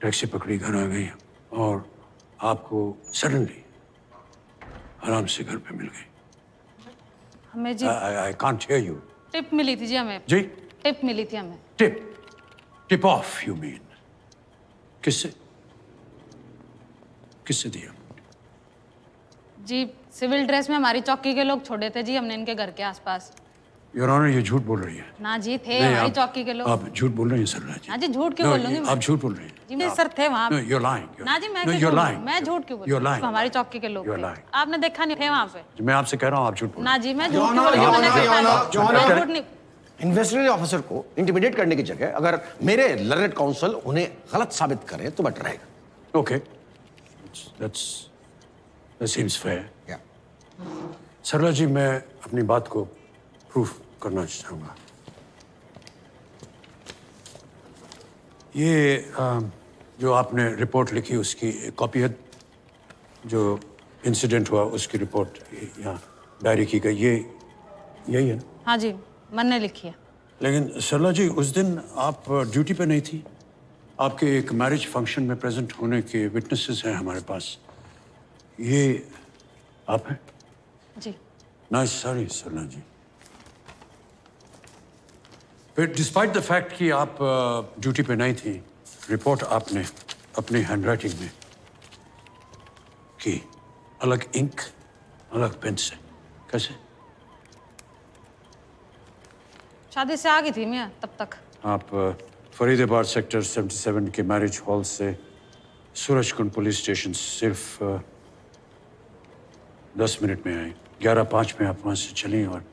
Taxi पकड़ी, घर आ गई और आपको सडनली आराम से घर पे मिल गई। हमें जी I can't hear you. Tip मिली थी जी हमें। जी? टिप मिली थी हमें। Tip of you mean? किससे? किससे दिया? जी सिविल ड्रेस में हमारी चौकी के लोग छोड़े थे जी हमने इनके घर के आसपास। योर ऑनर, ये झूठ बोल रही है। ना जी थे नहीं, हमारी चौकी के लोग। आप झूठ बोल रहे हैं सरला जी। ना जी झूठ क्यों बोलूंगी मैं? आप झूठ बोल रहे हैं जी मैं सर थे वहाँ। You're lying. ना जी मैं No, क्यों you're झूठ lying. बोलूं? मैं झूठ क्यों You're बोलूं? lying. हमारी चौकी के लोग You're थे। lying. आपने देखा नहीं थे वहाँ पे? मैं आपसे कह रहा हूँ आप झूठ बोल रहे ना जी मैं झूठ क्यों बोलूंगी? मैंने देखा नहीं। मैं झूठ नहीं। इन्वेस्टिगेटिंग ऑफिसर को इंटिमिडेट करने की जगह अगर मेरे लर्नेड काउंसिल उन्हें गलत साबित करे तो बेटर रहेगा। Okay, that seems fair. सरला जी, मैं अपनी बात को प्रूफ करना चाहूँगा। ये जो आपने रिपोर्ट लिखी उसकी कॉपी है, जो इंसिडेंट हुआ उसकी रिपोर्ट यहाँ डायरी की गई, ये यही है? हाँ जी मैंने लिखी है। लेकिन सरला जी, उस दिन आप ड्यूटी पे नहीं थी। आपके एक मैरिज फंक्शन में प्रेजेंट होने के विटनेसेस हैं हमारे पास। ये आप हैं? जी। नाइस, सॉरी सरला जी। फिर डिस्पाइट द फैक्ट कि आप ड्यूटी पे नहीं थी, रिपोर्ट आपने अपनी हैंडराइटिंग में की, अलग इंक अलग पेन से। कैसे? शादी से आ गई थी मैं तब तक। आप फरीदाबाद सेक्टर 77 के मैरिज हॉल से सूरजकुंड पुलिस स्टेशन सिर्फ 10 मिनट में आए। 11:05 में आप वहाँ से चली और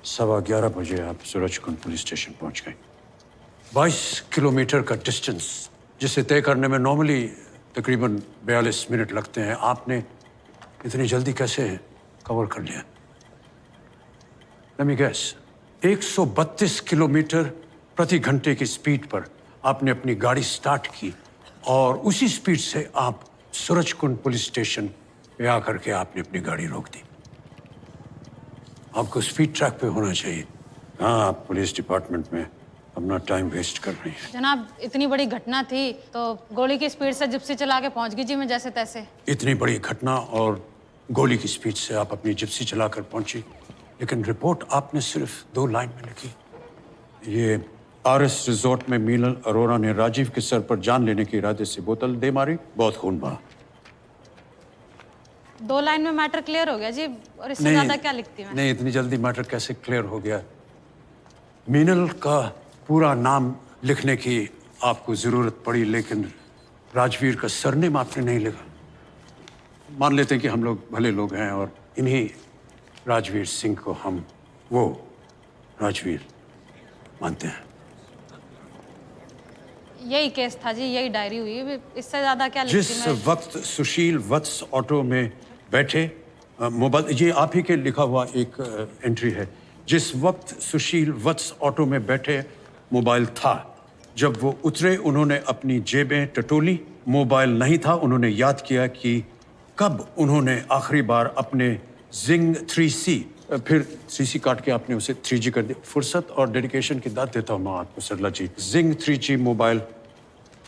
11:15 बजे आप सूरजकुंड पुलिस स्टेशन पहुँच गए। 22 किलोमीटर का डिस्टेंस जिसे तय करने में नॉर्मली तकरीबन 42 मिनट लगते हैं, आपने इतनी जल्दी कैसे कवर कर लिया? लेट मी गेस, 132 किलोमीटर प्रति घंटे की स्पीड पर आपने अपनी गाड़ी स्टार्ट की और उसी स्पीड से आप सूरजकुंड पुलिस स्टेशन पे आकर के आपने अपनी गाड़ी रोक दी। आपको स्पीड ट्रैक पे होना चाहिए। हाँ, आप पुलिस डिपार्टमेंट में अपना टाइम वेस्ट कर रही हैं। जनाब इतनी बड़ी घटना थी तो गोली की स्पीड से जिप्सी चला के पहुंच गई जी मैं जैसे तैसे। इतनी बड़ी घटना और गोली की स्पीड से आप अपनी जिप्सी चलाकर पहुंची, लेकिन रिपोर्ट आपने सिर्फ 2 लाइन में लिखी। ये आरएस रिजॉर्ट में मीनल अरोरा ने राजीव के सर पर जान लेने के इरादे से बोतल दे मारी, बहुत खून बहा। 2 लाइन में मैटर क्लियर हो गया जी, और इससे ज्यादा क्या लिखती मैं? नहीं, इतनी जल्दी मैटर कैसे क्लियर हो गया? मीनल का पूरा नाम लिखने की आपको जरूरत पड़ी, लेकिन राजवीर का सरनेम आपने नहीं लिखा। मान लेते हैं कि हम लोग भले लोग हैं और इन्हीं राजवीर सिंह को हम वो राजवीर मानते हैं। यही केस था जी, यही डायरी हुई, इससे ज्यादा क्या लिखती जिस मैं? वक्त सुशील वत्स ऑटो में बैठे, मोबाइल, ये आप ही के लिखा हुआ एक एंट्री है। जिस वक्त सुशील वत्स ऑटो में बैठे मोबाइल था, जब वो उतरे उन्होंने अपनी जेबें टटोली, मोबाइल नहीं था। उन्होंने याद किया कि कब उन्होंने आखिरी बार अपने जिंग 3C, फिर 3C काट के आपने उसे 3G कर दिया। फुर्सत और डेडिकेशन की दाद देता हूँ मैं आपको सरला जी। जिंग 3G मोबाइल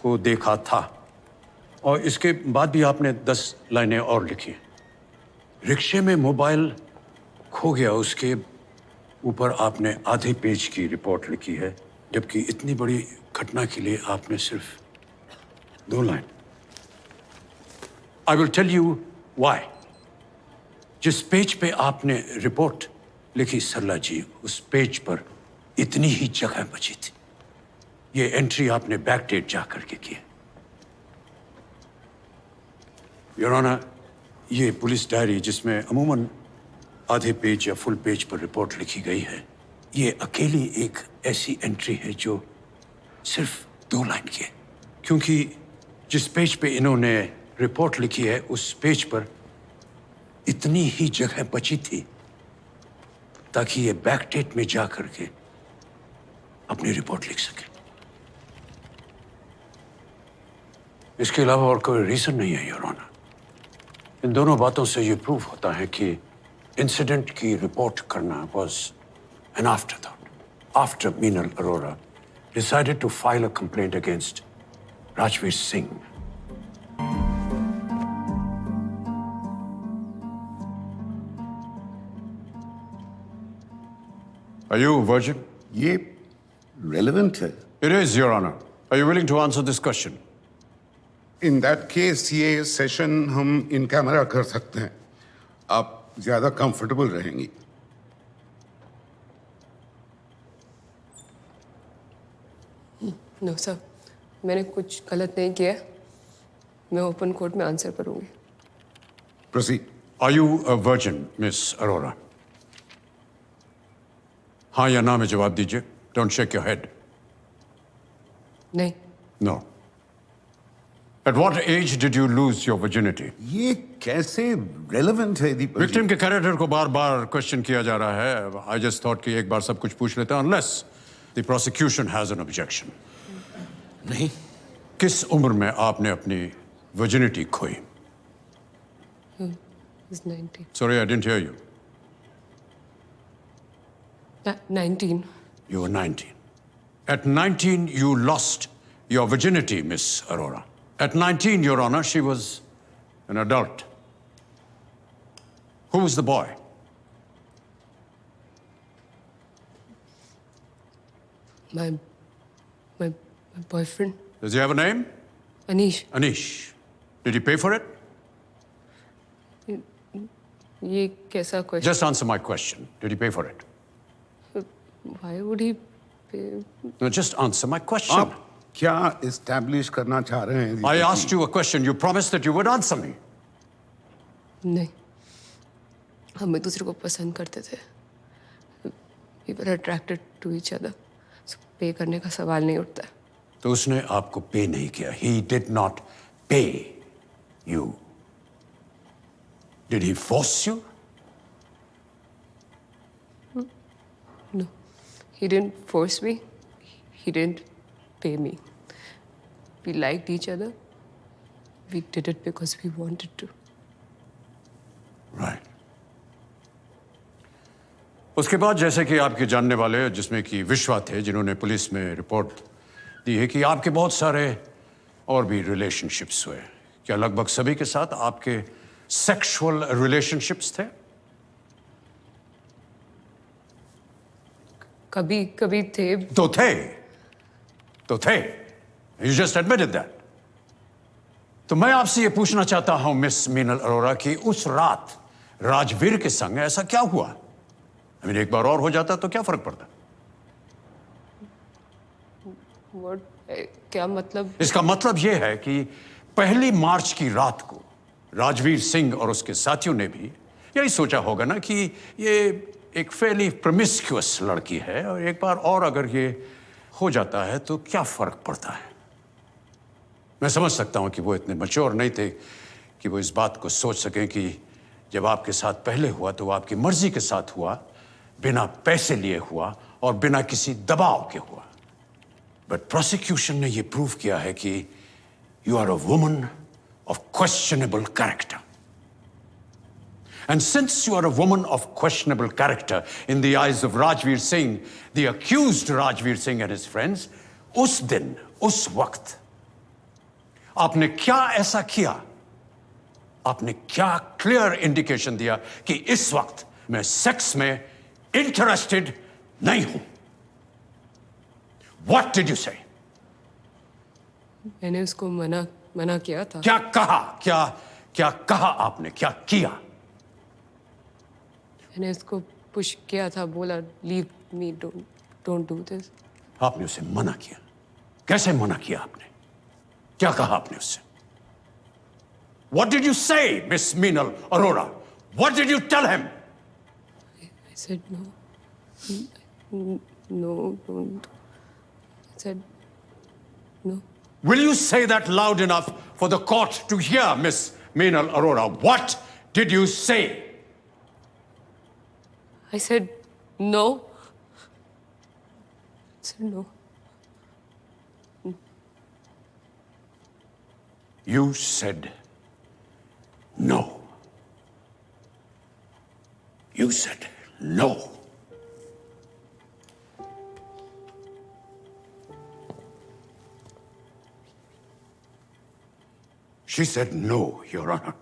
को देखा था और इसके बाद भी आपने 10 लाइनें और लिखी। रिक्शे में मोबाइल खो गया, उसके ऊपर आपने आधे पेज की रिपोर्ट लिखी है, जबकि इतनी बड़ी घटना के लिए आपने सिर्फ 2 line. I will tell you why. जिस पेज पे आपने रिपोर्ट लिखी सरला जी, उस पेज पर इतनी ही जगह बची थी। ये एंट्री आपने बैकडेट जा करके की है। योर ऑनर, ये पुलिस डायरी जिसमें अमूमन आधे पेज या फुल पेज पर रिपोर्ट लिखी गई है, ये अकेली एक ऐसी एंट्री है जो सिर्फ 2 लाइन की है। क्योंकि जिस पेज पे इन्होंने रिपोर्ट लिखी है, उस पेज पर इतनी ही जगह बची थी ताकि ये बैकडेट में जा करके अपनी रिपोर्ट लिख सके। इसके अलावा और कोई रीजन नहीं है योर ऑनर। इन दोनों बातों से ये प्रूफ होता है कि इंसिडेंट की रिपोर्ट करना was an afterthought after Meenal Arora decided to file a complaint against Rajveer Singh. Are you a virgin? ये रेलेवेंट है. It is, Your Honor. Are you willing to answer this question? In that case ये session हम in camera कर सकते हैं. आप ज्यादा comfortable रहेंगी. नो सर, मैंने कुछ गलत नहीं किया. मैं ओपन कोर्ट में आंसर करूंगी. Proceed. Are you a virgin, Miss Arora? हाँ या ना में जवाब दीजिए. Don't shake your head. नहीं. No. At what age did you lose your virginity? ये कैसे रेलेवेंट है दीपक जी? विक्टिम के कैरेक्टर को बार-बार क्वेश्चन किया जा रहा है. I just thought कि एक बार सब कुछ पूछ लेते हैं, unless the prosecution has an objection. नहीं. किस उम्र में आपने अपनी virginity खोई? He's 19. Sorry, I didn't hear you. 19. You were 19. At 19, you lost your virginity, Miss Arora. At 19, Your Honor, she was an adult. Who was the boy? My boyfriend, Does he have a name? Anish. Anish. Did he pay for it? ये कैसा question? Just answer my question. Did he pay for it? Why would he pay? No, just answer my question. आप क्या establish करना चाह रहे हैं? I asked you a question. You promised that you would answer me. नहीं. हम एक दूसरे को पसंद करते थे. We were attracted to each other. So पे करने का सवाल नहीं उठता. तो उसने आपको पे नहीं किया. He did not pay you. Did he force you? No. He didn't force me. He didn't pay me. We liked each other. We did it because we wanted to. Right. उसके बाद जैसे कि आपके जानने वाले जिसमें कि विश्वा थे जिन्होंने पुलिस में रिपोर्ट दी है कि आपके बहुत सारे और भी रिलेशनशिप्स हुए. क्या लगभग सभी के साथ आपके सेक्सुअल रिलेशनशिप्स थे? कभी कभी थे. तो थे. You just admitted that. तो मैं आपसे ये पूछना चाहता हूं मिस मीनल अरोरा कि उस रात राजवीर के संग ऐसा क्या हुआ? एक बार और हो जाता तो क्या फर्क पड़ता? What? क्या मतलब? इसका मतलब यह है कि 1 मार्च की रात को राजवीर सिंह और उसके साथियों ने भी यही सोचा होगा ना कि ये एक फेली प्रोमिस्क्यूअस लड़की है और एक बार और अगर ये हो जाता है तो क्या फर्क पड़ता है. मैं समझ सकता हूं कि वो इतने मैच्योर नहीं थे कि वो इस बात को सोच सकें कि जब आपके साथ पहले हुआ तो वो आपकी मर्जी के साथ हुआ, बिना पैसे लिए हुआ और बिना किसी दबाव के हुआ. बट प्रोसिक्यूशन ने ये प्रूव किया है कि you are a woman of questionable character. And since you are a woman of questionable character in the eyes of Rajveer Singh, the accused Rajveer Singh and his friends, उस दिन, उस वक्त, आपने क्या ऐसा किया? आपने क्या क्लियर इंडिकेशन दिया कि इस वक्त मैं सेक्स में इंटरेस्टेड नहीं हूं? What did you say? मैंने उसको मना किया था. क्या कहा? क्या कहा आपने? क्या किया? मैंने उसको पुश किया था, बोला leave me, don't do this. आपने उसे मना किया? कैसे मना किया आपने? क्या कहा आपने उससे? What did you say, Miss Meenal Arora? What did you tell him? I said no, don't. I said no. Will you say that loud enough for the court to hear, Miss Meenal Arora? What did you say? I said no. I said no. You said no. You said no. She said no, Your Honor.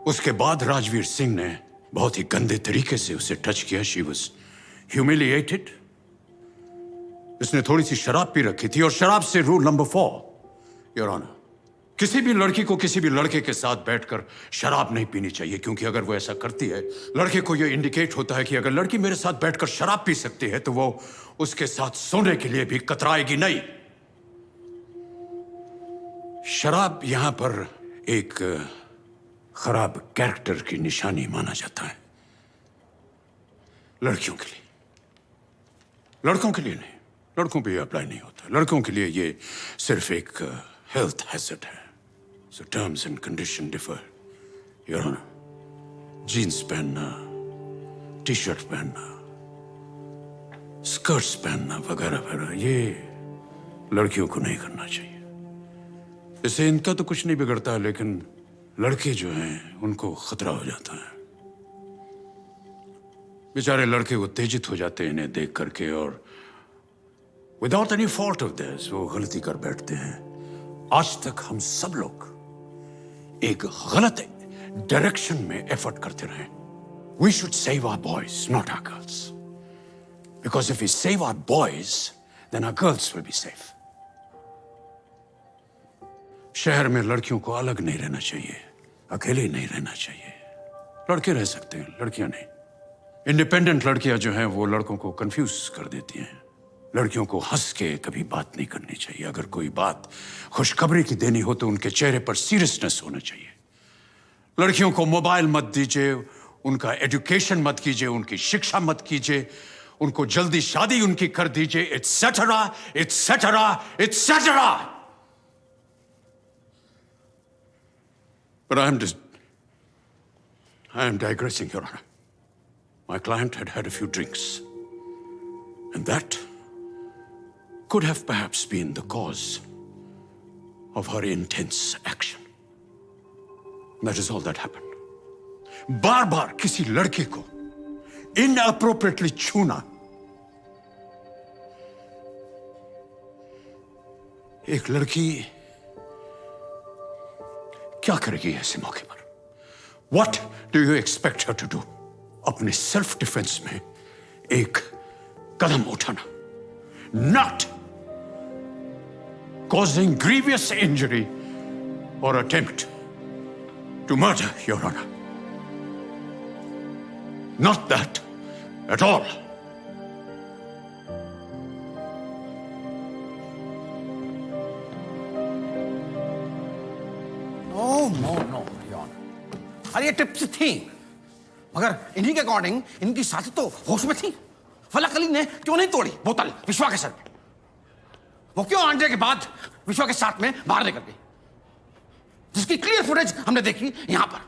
उसके बाद राजवीर सिंह ने बहुत ही गंदे तरीके से उसे touch किया. She was humiliated. उसने थोड़ी सी शराब पी रखी थी और शराब से रूल नंबर 4, Your Honor. किसी भी लड़की को किसी भी लड़के के साथ बैठकर शराब नहीं पीनी चाहिए, क्योंकि अगर वो ऐसा करती है, लड़के को यह इंडिकेट होता है कि अगर लड़की मेरे साथ बैठकर शराब पी सकती है तो वो उसके साथ सोने के लिए भी कतराएगी नहीं. शराब यहां पर एक खराब कैरेक्टर की निशानी माना जाता है. लड़कियों के लिए, लड़कों के लिए नहीं. लड़कों पे अप्लाई नहीं होता. लड़कों के लिए ये सिर्फ एक हेल्थ हैजर्ड है. So terms and condition differ, Your Honor. Jeans पहनना, टी शर्ट पहनना, स्कर्ट्स पहनना वगैरह वगैरह, ये लड़कियों को नहीं करना चाहिए. इससे इनका तो कुछ नहीं बिगड़ता, लेकिन लड़के जो हैं उनको खतरा हो जाता है. बेचारे लड़के उत्तेजित हो जाते हैं इन्हें देख करके, और without any fault of this वो गलती कर बैठते हैं. आज तक हम सब लोग एक गलत डायरेक्शन में एफर्ट करते रहे. We should save our boys, not our girls, because if we save our boys then our girls will be safe. शहर में लड़कियों को अलग नहीं रहना चाहिए, अकेले नहीं रहना चाहिए. लड़के रह सकते हैं, लड़कियां नहीं. इंडिपेंडेंट लड़कियां जो हैं वो लड़कों को कंफ्यूज कर देती हैं. लड़कियों को हंस के कभी बात नहीं करनी चाहिए. अगर कोई बात खुशखबरी की देनी हो तो उनके चेहरे पर सीरियसनेस होना चाहिए. लड़कियों को मोबाइल मत दीजिए, उनका एजुकेशन मत कीजिए, उनकी शिक्षा मत कीजिए, उनको जल्दी शादी उनकी कर दीजिए, etcetera etcetera etcetera. But I am digressing, Your Honor. My client had had a few drinks, and that could have perhaps been the cause of her intense action. That is all that happened. बार-बार किसी लड़के को inappropriately छूना एक लड़की क्या करेगी ऐसे मौके पर? What do you expect her to do? अपने सेल्फ डिफेंस में एक कदम उठाना, not causing grievous injury or attempt to murder, Your Honor. Not that at all. No, Your Honor. अरे ये टिप्स थी, मगर इन्हीं के अकॉर्डिंग इनकी साथी तो होश में थी. फलक अली ने क्यों नहीं तोड़ी बोतल विश्वा के सर पे? वो क्यों आंटे के बाद विश्वा के साथ में बाहर निकल गई, जिसकी क्लियर फुटेज हमने देखी यहां पर.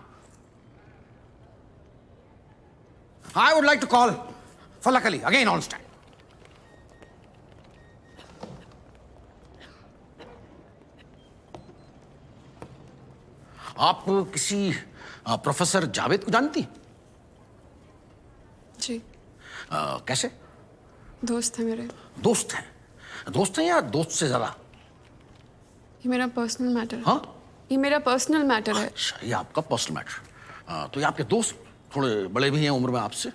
I would like to call Falak Ali again on stand. आप किसी प्रोफेसर जावेद को जानती? जी. कैसे? दोस्त है मेरे. दोस्त हैं? दोस्त हैं या दोस्त से ज्यादा? ये मेरा पर्सनल मैटर है. हाँ, ये मेरा पर्सनल मैटर है. अच्छा, ये आपका पर्सनल मैटर. तो ये आपके दोस्त थोड़े बड़े भी हैं उम्र में आपसे,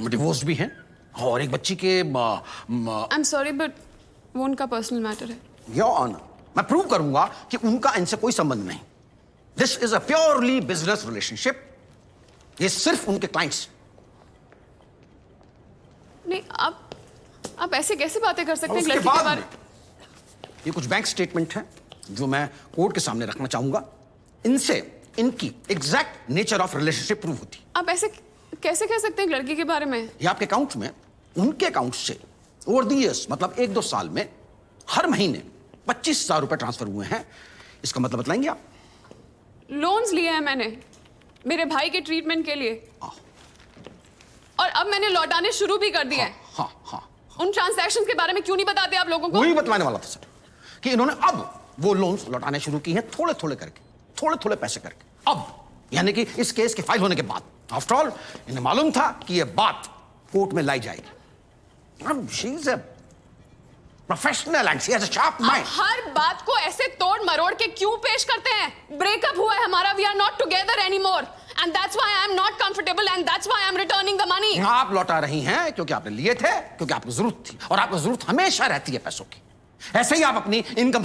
डिवोर्स भी हैं, और एक बच्ची के आई एम सॉरी बट वो उनका पर्सनल मैटर है. योर ऑनर, मैं प्रूव करूंगा कि उनका इनसे कोई संबंध नहीं. This is a purely business relationship. ये सिर्फ उनके क्लाइंट्स. नहीं, आप ऐसे कैसे बातें कर सकते हैं उसके लड़की के बाद बारे? ये कुछ बैंक स्टेटमेंट हैं जो मैं कोर्ट के सामने रखना चाहूंगा. इनसे इनकी exact nature of relationship prove होती. आप ऐसे कैसे कह सकते हैं एक लड़की के बारे में? ये आपके अकाउंट में उनके अकाउंट से ओवर द इयर्स, मतलब 1-2 साल में हर महीने 25,000 रुपए ट्रांसफर हुए हैं. इसका मतलब बतलाएंगे आप? लोन्स लिए हैं मैंने मेरे भाई के ट्रीटमेंट के लिए, और अब मैंने लौटाने शुरू भी कर दिए हैं. हाँ. उन ट्रांजैक्शंस के बारे में क्यों नहीं बताते आप लोगों को? वही बतलाने वाला था सर, कि इन्होंने अब वो लोन्स लौटाने शुरू की हैं, थोड़े थोड़े करके, थोड़े पैसे करके. अब यानी कि इस केस के फाइल होने के बाद. आफ्टर ऑल इन्हें मालूम था कि ये बात कोर्ट में लाई जाएगी. She is a professional and she has a sharp mind. हर बात को ऐसे तोड़ मरोड़ के क्यों पेश करते हैं? ब्रेकअप हुआ है हमारा, we are not together any more and that's why I am not comfortable and that's why I am returning the money. आप लौटा रही हैं क्योंकि आपने लिए थे, क्योंकि आपको जरूरत थी, और आपको जरूरत हमेशा रहती है पैसों की। ऐसे ही आप अपनी इनकम